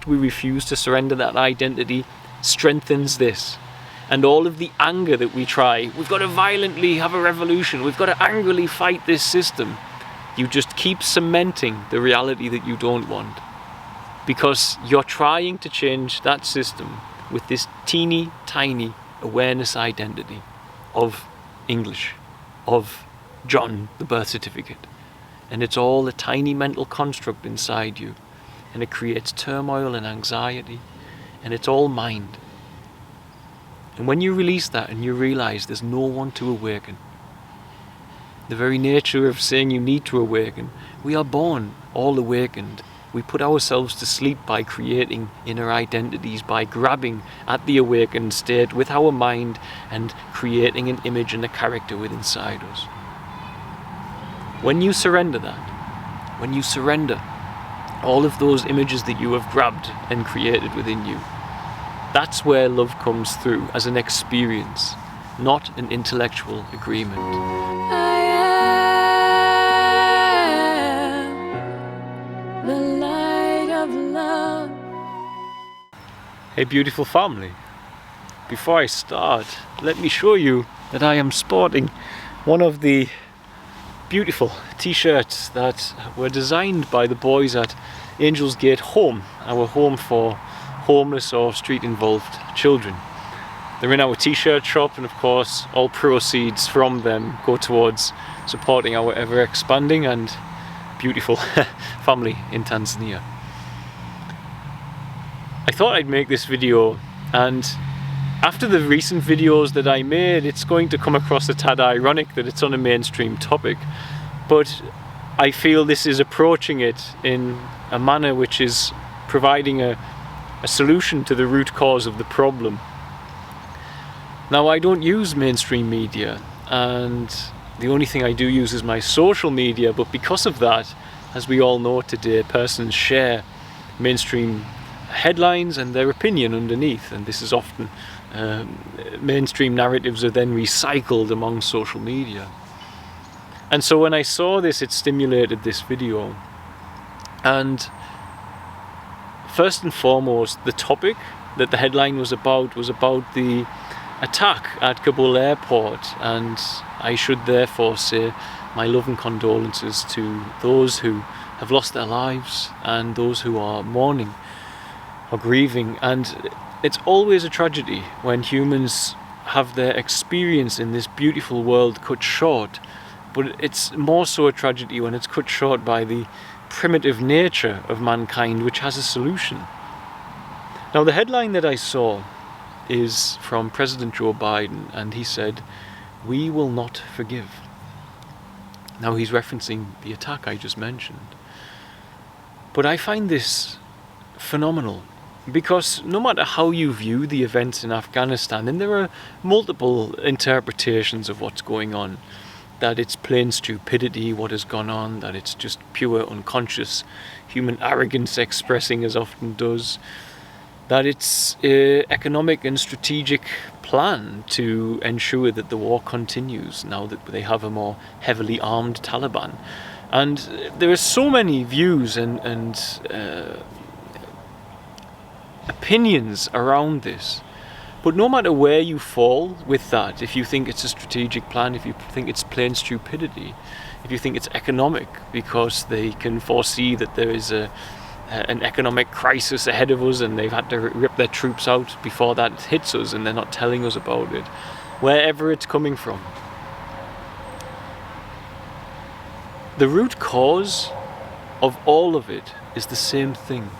fact we refuse to surrender that identity strengthens this. And all of the anger that we try, we've got to violently have a revolution, we've got to angrily fight this system, you just keep cementing the reality that you don't want. Because you're trying to change that system with this teeny tiny awareness identity of English, of John, the birth certificate. And it's all a tiny mental construct inside you. And it creates turmoil and anxiety. And it's all mind. And when you release that and you realize there's no one to awaken, the very nature of saying you need to awaken, we are born all awakened. We put ourselves to sleep by creating inner identities, by grabbing at the awakened state with our mind and creating an image and a character within inside us. When you surrender that, when you surrender all of those images that you have grabbed and created within you, that's where love comes through as an experience, not an intellectual agreement. I am the light of love. Hey beautiful family, before I start, let me show you that I am sporting one of the beautiful t-shirts that were designed by the boys at Angels Gate Home, our home for homeless or street involved children. They're in our t-shirt shop, and of course all proceeds from them go towards supporting our ever expanding and beautiful family in Tanzania. I thought I'd make this video, and after the recent videos that I made, it's going to come across a tad ironic that it's on a mainstream topic, but I feel this is approaching it in a manner which is providing a solution to the root cause of the problem. Now, I don't use mainstream media, and the only thing I do use is my social media, but because of that, as we all know today, persons share mainstream headlines and their opinion underneath, and this is often mainstream narratives are then recycled among social media. And so when I saw this, it stimulated this video. And first and foremost, the topic that the headline was about the attack at Kabul airport, and I should therefore say my love and condolences to those who have lost their lives and those who are mourning or grieving. And it's always a tragedy when humans have their experience in this beautiful world cut short, but it's more so a tragedy when it's cut short by the primitive nature of mankind, which has a solution. Now, the headline that I saw is from President Joe Biden, and he said, "We will not forgive." Now, he's referencing the attack I just mentioned. But I find this phenomenal, because no matter how you view the events in Afghanistan, and there are multiple interpretations of what's going on, that it's plain stupidity what has gone on, that it's just pure unconscious human arrogance expressing as often does, that it's an economic and strategic plan to ensure that the war continues now that they have a more heavily armed Taliban. And there are so many views and opinions around this. But no matter where you fall with that, if you think it's a strategic plan, if you think it's plain stupidity, if you think it's economic because they can foresee that there is an economic crisis ahead of us and they've had to rip their troops out before that hits us and they're not telling us about it, wherever it's coming from, the root cause of all of it is the same thing.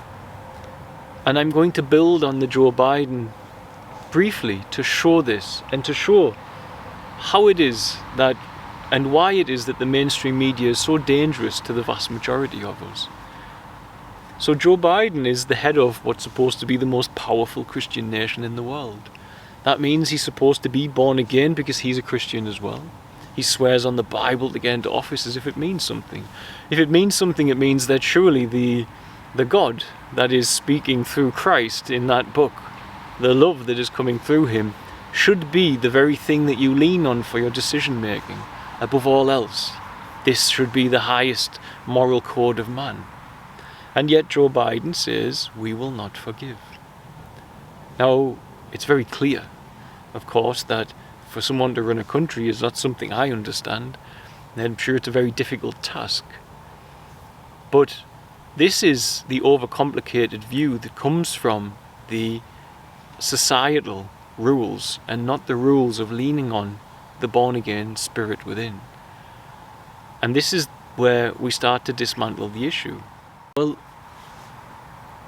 And I'm going to build on the Joe Biden briefly to show this and to show how it is that and why it is that the mainstream media is so dangerous to the vast majority of us. So Joe Biden is the head of what's supposed to be the most powerful Christian nation in the world. That means he's supposed to be born again because he's a Christian as well. He swears on the Bible to get into office as if it means something. If it means something, it means that surely the God that is speaking through Christ in that book, the love that is coming through him, should be the very thing that you lean on for your decision making. Above all else, this should be the highest moral code of man. And yet Joe Biden says, we will not forgive. Now, it's very clear, of course, that for someone to run a country is not something I understand. And I'm sure it's a very difficult task. But this is the overcomplicated view that comes from the societal rules and not the rules of leaning on the born-again spirit within. And this is where we start to dismantle the issue. Well,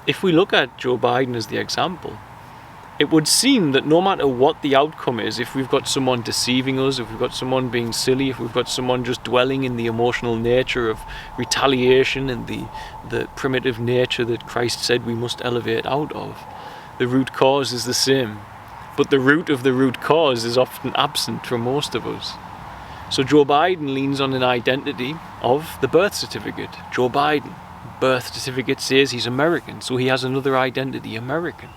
if we look at Joe Biden as the example, it would seem that no matter what the outcome is, if we've got someone deceiving us, if we've got someone being silly, if we've got someone just dwelling in the emotional nature of retaliation and the primitive nature that Christ said we must elevate out of, the root cause is the same. But the root of the root cause is often absent from most of us. So Joe Biden leans on an identity of the birth certificate. Joe Biden, birth certificate says he's American, so he has another identity, American.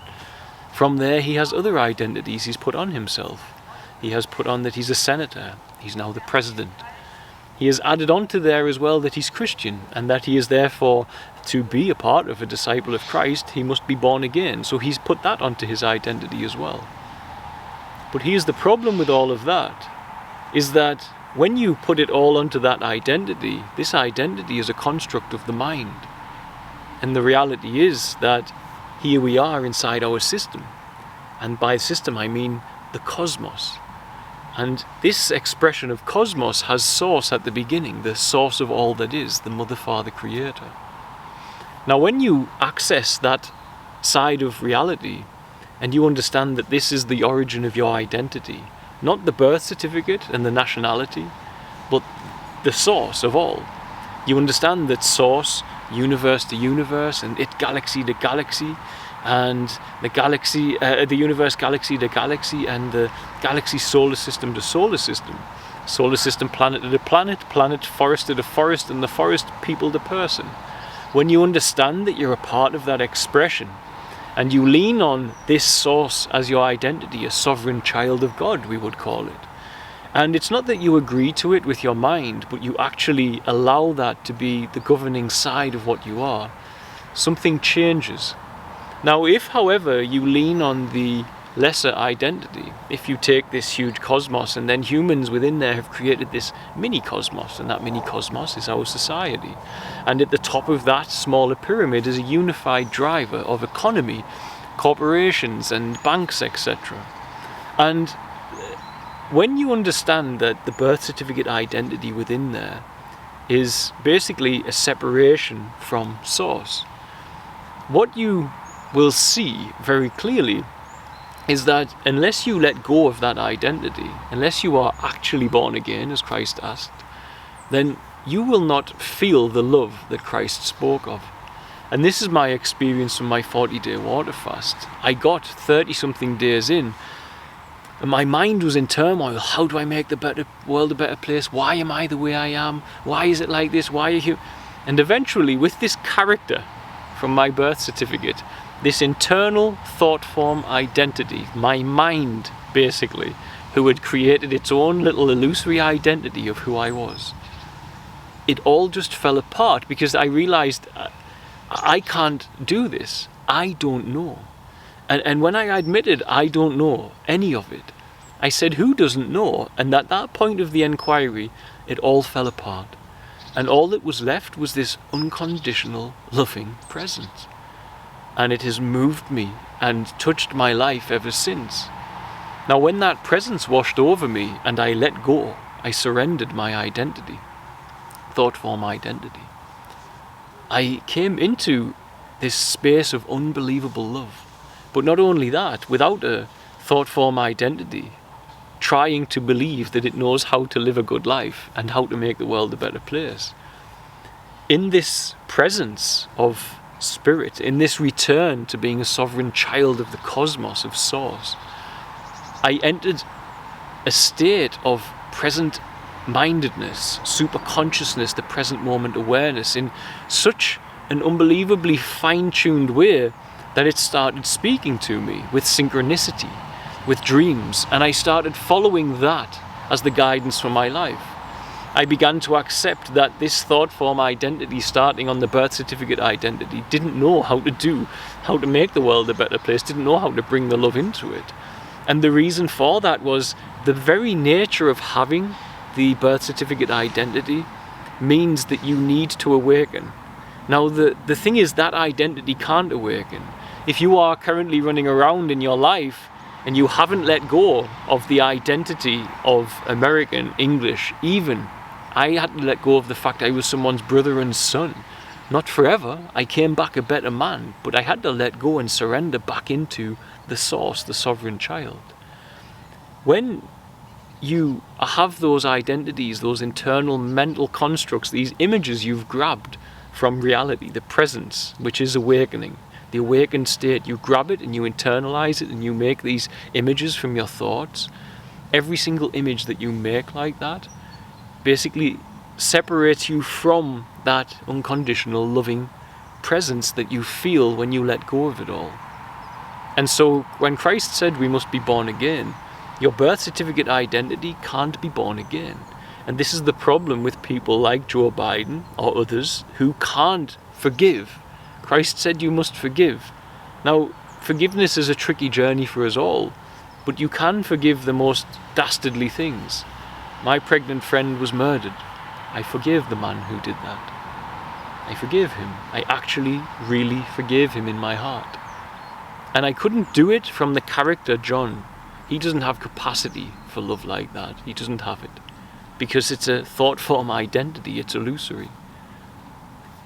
From there he has other identities he's put on himself. He has put on that he's a senator, he's now the president. He has added on to there as well that he's Christian, and that he is therefore, to be a part of a disciple of Christ, he must be born again. So he's put that onto his identity as well. But here's the problem with all of that, is that when you put it all onto that identity, this identity is a construct of the mind. And the reality is that here we are inside our system. And by system I mean the cosmos. And this expression of cosmos has source at the beginning, the source of all that is, the Mother, Father, Creator. Now when you access that side of reality, and you understand that this is the origin of your identity, not the birth certificate and the nationality, but the source of all. You understand that source, universe to universe, and it galaxy to galaxy, and the galaxy, the universe galaxy to galaxy, and the galaxy solar system to solar system. Solar system planet to planet, planet forest to forest, and the forest people to person. When you understand that you're a part of that expression, and you lean on this source as your identity, a sovereign child of God, we would call it. And it's not that you agree to it with your mind, but you actually allow that to be the governing side of what you are. Something changes. Now, if, however, you lean on the lesser identity, if you take this huge cosmos and then humans within there have created this mini cosmos, and that mini cosmos is our society, and at the top of that smaller pyramid is a unified driver of economy, corporations and banks, etc. And when you understand that the birth certificate identity within there is basically a separation from source, what you will see very clearly is that unless you let go of that identity, unless you are actually born again, as Christ asked, then you will not feel the love that Christ spoke of. And this is my experience from my 40-day water fast. I got 30-something days in, and my mind was in turmoil. How do I make the world a better place? Why am I the way I am? Why is it like this? Why are you? And eventually, with this character from my birth certificate, this internal thought form identity, my mind basically, who had created its own little illusory identity of who I was, it all just fell apart because I realized I can't do this. I don't know. And when I admitted I don't know any of it, I said, who doesn't know? And at that point of the inquiry, it all fell apart. And all that was left was this unconditional, loving presence. And it has moved me and touched my life ever since. Now when that presence washed over me and I let go, I surrendered my identity, thought form identity. I came into this space of unbelievable love. But not only that, without a thought form identity, trying to believe that it knows how to live a good life and how to make the world a better place. In this presence of spirit, in this return to being a sovereign child of the cosmos, of source, I entered a state of present mindedness, super consciousness, the present moment awareness in such an unbelievably fine-tuned way that it started speaking to me with synchronicity, with dreams, and I started following that as the guidance for my life. I began to accept that this thought form identity, starting on the birth certificate identity, didn't know how to make the world a better place, didn't know how to bring the love into it. And the reason for that was the very nature of having the birth certificate identity means that you need to awaken. Now the thing is, that identity can't awaken. If you are currently running around in your life and you haven't let go of the identity of American English, even I had to let go of the fact I was someone's brother and son. Not forever, I came back a better man, but I had to let go and surrender back into the source, the sovereign child. When you have those identities, those internal mental constructs, these images you've grabbed from reality, the presence, which is awakening, the awakened state, you grab it and you internalize it and you make these images from your thoughts. Every single image that you make like that basically separates you from that unconditional loving presence that you feel when you let go of it all. And so when Christ said we must be born again, your birth certificate identity can't be born again. And this is the problem with people like Joe Biden or others who can't forgive. Christ said you must forgive. Now, forgiveness is a tricky journey for us all, but you can forgive the most dastardly things. My pregnant friend was murdered. I forgave the man who did that. I forgave him. I actually really forgave him in my heart. And I couldn't do it from the character John. He doesn't have capacity for love like that. He doesn't have it. Because it's a thought form identity. It's illusory.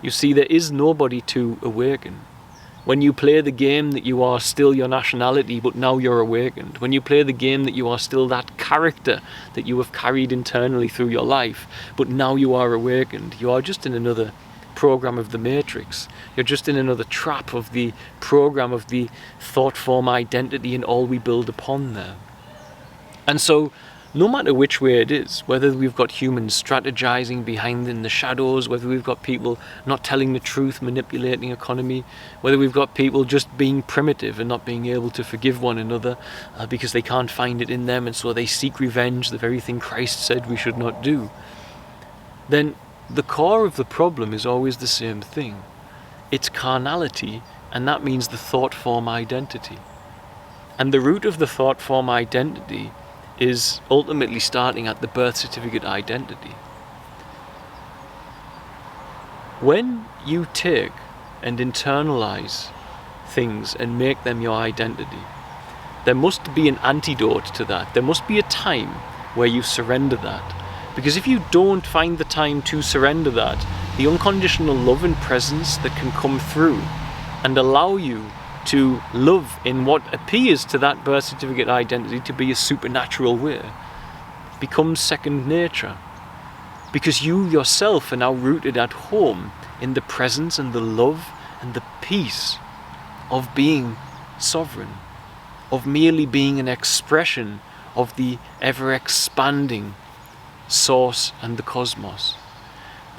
You see, there is nobody to awaken. When you play the game that you are still your nationality, but now you're awakened. When you play the game that you are still that character that you have carried internally through your life, but now you are awakened, you are just in another program of the matrix. You're just in another trap of the program of the thought form identity and all we build upon there. And so, no matter which way it is, whether we've got humans strategizing behind in the shadows, whether we've got people not telling the truth, manipulating economy, whether we've got people just being primitive and not being able to forgive one another because they can't find it in them and so they seek revenge, the very thing Christ said we should not do, then the core of the problem is always the same thing. It's carnality, and that means the thought form identity. And the root of the thought form identity is ultimately starting at the birth certificate identity. When you take and internalize things and make them your identity, there must be an antidote to that. There must be a time where you surrender that. Because if you don't find the time to surrender that, the unconditional love and presence that can come through and allow you to love in what appears to that birth certificate identity to be a supernatural way becomes second nature. Because you yourself are now rooted at home in the presence and the love and the peace of being sovereign, of merely being an expression of the ever-expanding source and the cosmos.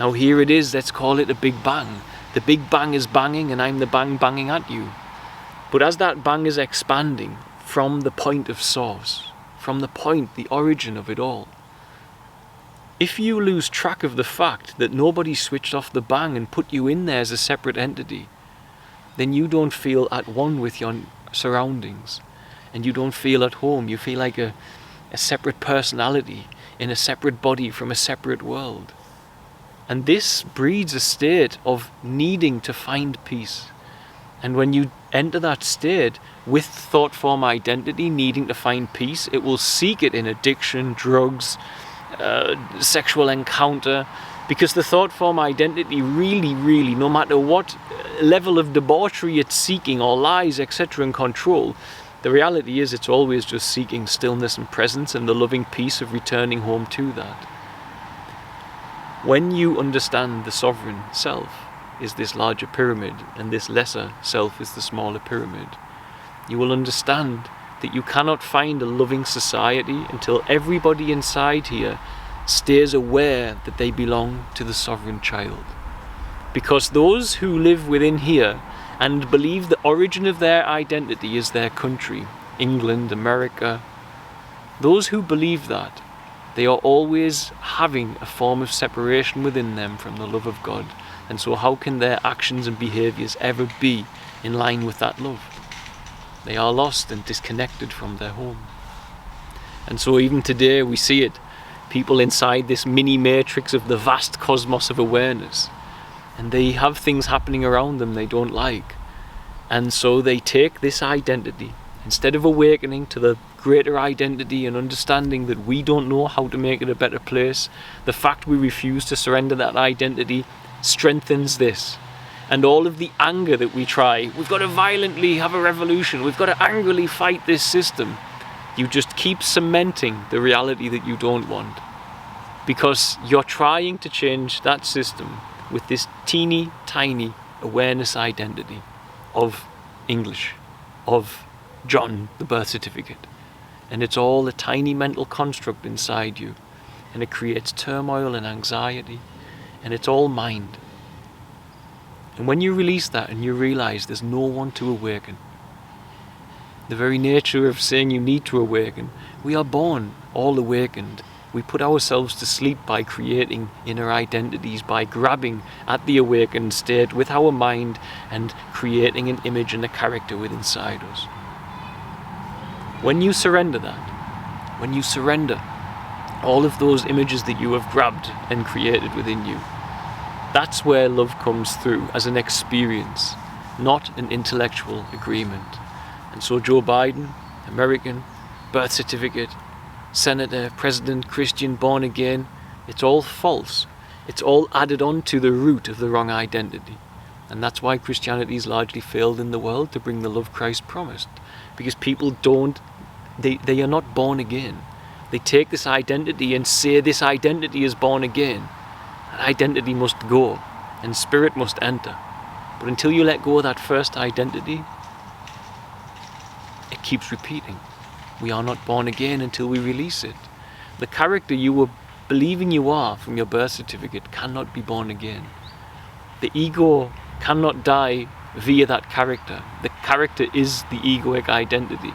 Now here it is, let's call it a big bang. The big bang is banging and I'm the bang banging at you. But as that bang is expanding from the point of source, from the point, the origin of it all, if you lose track of the fact that nobody switched off the bang and put you in there as a separate entity, then you don't feel at one with your surroundings and you don't feel at home. You feel like a separate personality in a separate body from a separate world. And this breeds a state of needing to find peace. And when you enter that state with thought form identity, needing to find peace, it will seek it in addiction, drugs, sexual encounter, because the thought form identity really, no matter what level of debauchery it's seeking or lies, etc., and control, the reality is it's always just seeking stillness and presence and the loving peace of returning home to that. When you understand the sovereign self is this larger pyramid and this lesser self is the smaller pyramid, you will understand that you cannot find a loving society until everybody inside here stays aware that they belong to the sovereign child. Because those who live within here and believe the origin of their identity is their country, England, America, those who believe that They are always having a form of separation within them from the love of God. And so how can their actions and behaviours ever be in line with that love? They are lost and disconnected from their home. And so even today we see it. People inside this mini matrix of the vast cosmos of awareness. And they have things happening around them they don't like. And so they take this identity, instead of awakening to the greater identity and understanding that we don't know how to make it a better place, the fact we refuse to surrender that identity strengthens this. And all of the anger that we try, we've got to violently have a revolution, we've got to angrily fight this system, you just keep cementing the reality that you don't want. Because you're trying to change that system with this teeny tiny awareness identity of English, of John, the birth certificate. And it's all a tiny mental construct inside you. And it creates turmoil and anxiety. And it's all mind. And when you release that and you realize there's no one to awaken, the very nature of saying you need to awaken, we are born all awakened. We put ourselves to sleep by creating inner identities, by grabbing at the awakened state with our mind and creating an image and a character within inside us. When you surrender that, when you surrender all of those images that you have grabbed and created within you, that's where love comes through as an experience, not an intellectual agreement. And so Joe Biden, American, birth certificate, senator, president, Christian, born again, it's all false. It's all added on to the root of the wrong identity. And that's why Christianity's largely failed in the world to bring the love Christ promised. Because people they are not born again. They take this identity and say this identity is born again. That identity must go and spirit must enter. But until you let go of that first identity, it keeps repeating. We are not born again until we release it. The character you were believing you are from your birth certificate cannot be born again. The ego cannot die via that character. The character is the egoic identity.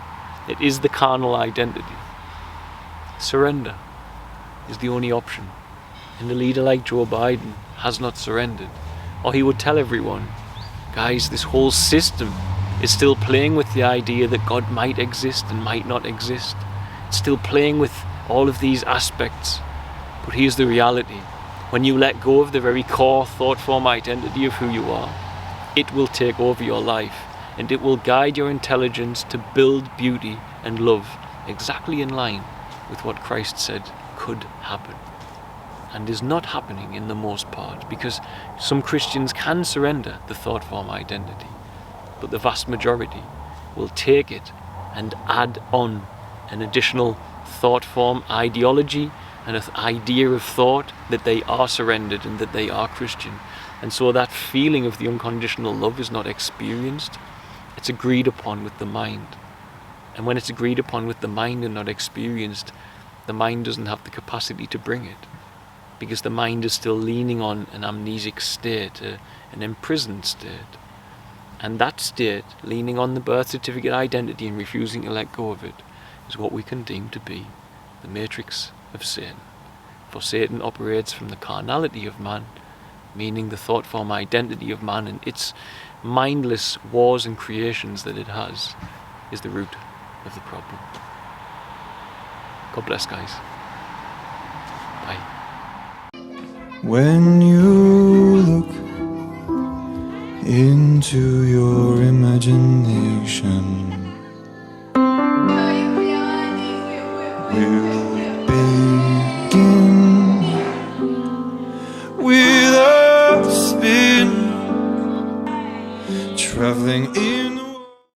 It is the carnal identity. Surrender is the only option. And a leader like Joe Biden has not surrendered. Or he would tell everyone, guys, this whole system is still playing with the idea that God might exist and might not exist. It's still playing with all of these aspects. But here's the reality. When you let go of the very core thought form identity of who you are, it will take over your life and it will guide your intelligence to build beauty and love exactly in line with what Christ said could happen. And is not happening in the most part, because some Christians can surrender the thought form identity, but the vast majority will take it and add on an additional thought form ideology and an idea of thought that they are surrendered and that they are Christian. And so that feeling of the unconditional love is not experienced, it's agreed upon with the mind. And when it's agreed upon with the mind and not experienced, the mind doesn't have the capacity to bring it, because the mind is still leaning on an amnesic state, an imprisoned state. And that state, leaning on the birth certificate identity and refusing to let go of it, is what we can deem to be the matrix of Satan. For Satan operates from the carnality of man, meaning the thought form identity of man and its mindless wars and creations that it has, is the root of the problem. God bless, guys. Bye. When you look into your imagination, we'll begin with a spin, traveling in